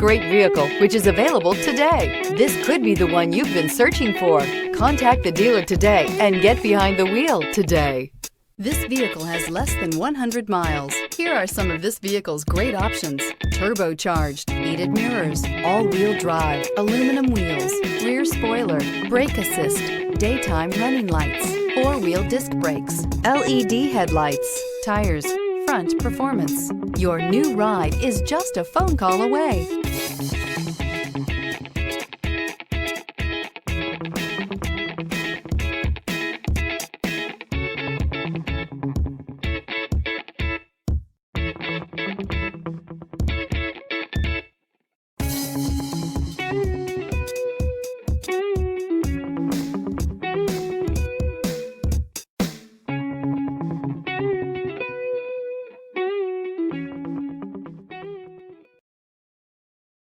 great vehicle, which is available today. This could be the one you've been searching for. Contact the dealer today and get behind the wheel today. This vehicle has less than 100 miles. Here are some of this vehicle's great options: turbocharged, heated mirrors, all-wheel drive, aluminum wheels, rear spoiler, brake assist, daytime running lights, four-wheel disc brakes, LED headlights, tires, front performance. Your new ride is just a phone call away.